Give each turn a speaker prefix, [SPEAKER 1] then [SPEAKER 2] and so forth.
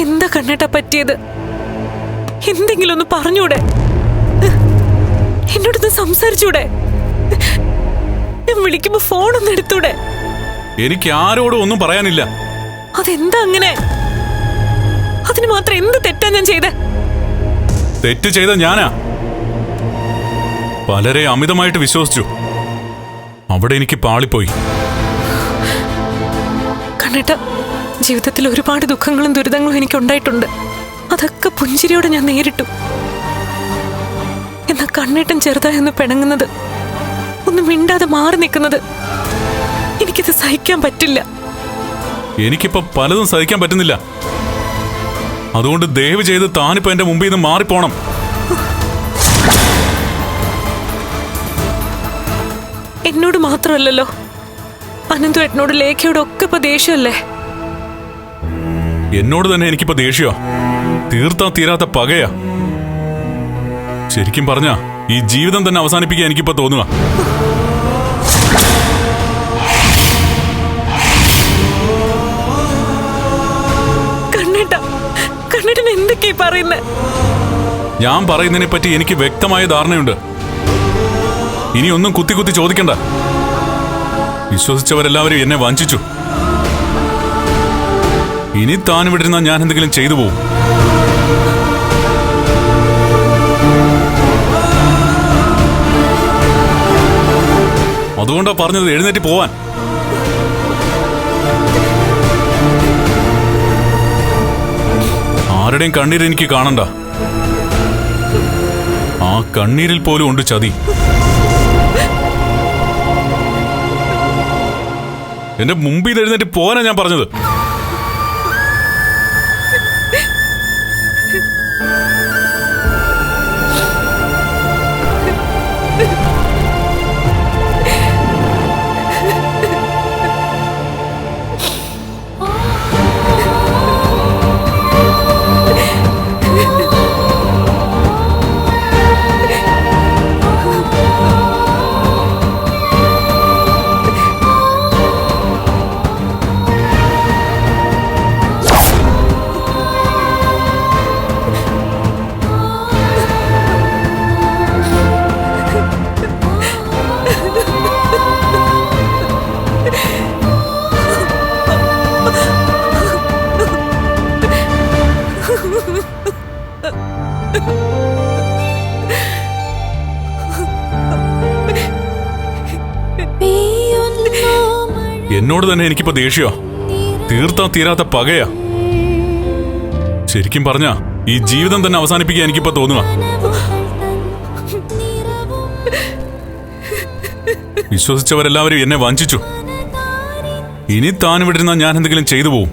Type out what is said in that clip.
[SPEAKER 1] എന്താ കണ്ണേട്ടാ പറ്റിയത്? എന്തെങ്കിലും ഒന്ന് പറഞ്ഞൂടെ? എന്നോടൊന്ന് സംസാരിച്ചൂടെ? ഞാൻ വിളിക്കുമ്പോ ഫോണൊന്നും എടുത്തൂടെ?
[SPEAKER 2] എനിക്ക് ആരോടും ഒന്നും പറയാനില്ല.
[SPEAKER 1] അതെന്താ അങ്ങനെ? അതിന് മാത്രം എന്ത് തെറ്റാ ഞാൻ ചെയ്തേ?
[SPEAKER 2] തെറ്റ് ചെയ്ത ഞാനാ. പലരെ അമിതമായിട്ട് വിശ്വസിച്ചു. അവിടെ എനിക്ക് പാളിപ്പോയി.
[SPEAKER 1] കണ്ണേട്ടാ, ജീവിതത്തിൽ ഒരുപാട് ദുഃഖങ്ങളും ദുരിതങ്ങളും എനിക്കുണ്ടായിട്ടുണ്ട്. അതൊക്കെ പുഞ്ചിരിയോടെ ഞാൻ നേരിട്ടു. എന്നാ കണ്ണേട്ടൻ ചെറുതായൊന്ന് പിണങ്ങുന്നത്, ഒന്ന് മിണ്ടാതെ മാറി നിൽക്കുന്നത്, എനിക്കത് സഹിക്കാൻ പറ്റില്ല.
[SPEAKER 2] എനിക്കിപ്പോ പലതും സഹിക്കാൻ പറ്റുന്നില്ല. അതുകൊണ്ട് ദയവ് ചെയ്ത് താനിപ്പോ എന്റെ മുമ്പിൽ നിന്ന് മാറിപ്പോണം.
[SPEAKER 1] എന്നോട് മാത്രമല്ലല്ലോ, അനന്തു ഏട്ടനോട്, ലേഖയോടും ഒക്കെ ഇപ്പൊ ദേഷ്യമല്ലേ?
[SPEAKER 2] എന്നോട് തന്നെ എനിക്കിപ്പോ ദേഷ്യ. തീർത്താ തീരാത്ത പകയാ. ശരിക്കും പറഞ്ഞ ഈ ജീവിതം തന്നെ അവസാനിപ്പിക്കാൻ എനിക്കിപ്പോ തോന്നുക.
[SPEAKER 1] കണ്ണേട്ടൻ എന്തൊക്കെയാ പറയുന്നേ?
[SPEAKER 2] ഞാൻ പറയുന്നതിനെ പറ്റി എനിക്ക് വ്യക്തമായ ധാരണയുണ്ട്. ഇനി ഒന്നും കുത്തി കുത്തി ചോദിക്കണ്ട. വിശ്വസിച്ചവരെല്ലാവരും എന്നെ വഞ്ചിച്ചു. ഇനി താൻ വിട്ടിരുന്ന ഞാൻ എന്തെങ്കിലും ചെയ്തു പോവും. അതുകൊണ്ടാ പറഞ്ഞത് എഴുന്നേറ്റ് പോവാൻ. ആരുടെയും കണ്ണീര് എനിക്ക് കാണണ്ട. ആ കണ്ണീരിൽ പോലും ഉണ്ട് ചതി. എന്റെ മുമ്പിൽ എഴുന്നേറ്റ് പോവാനാ ഞാൻ പറഞ്ഞത്. എന്നോട് തന്നെ എനിക്കിപ്പോ ദേഷ്യ. തീർത്താ തീരാത്ത പകയാ. ശരിക്കും പറഞ്ഞ ഈ ജീവിതം തന്നെ അവസാനിപ്പിക്കാൻ എനിക്കിപ്പോ തോന്നുക. വിശ്വസിച്ചവരെല്ലാവരും എന്നെ വഞ്ചിച്ചു. ഇനി താൻ വിട്ടിരുന്ന ഞാൻ എന്തെങ്കിലും ചെയ്തു പോവും.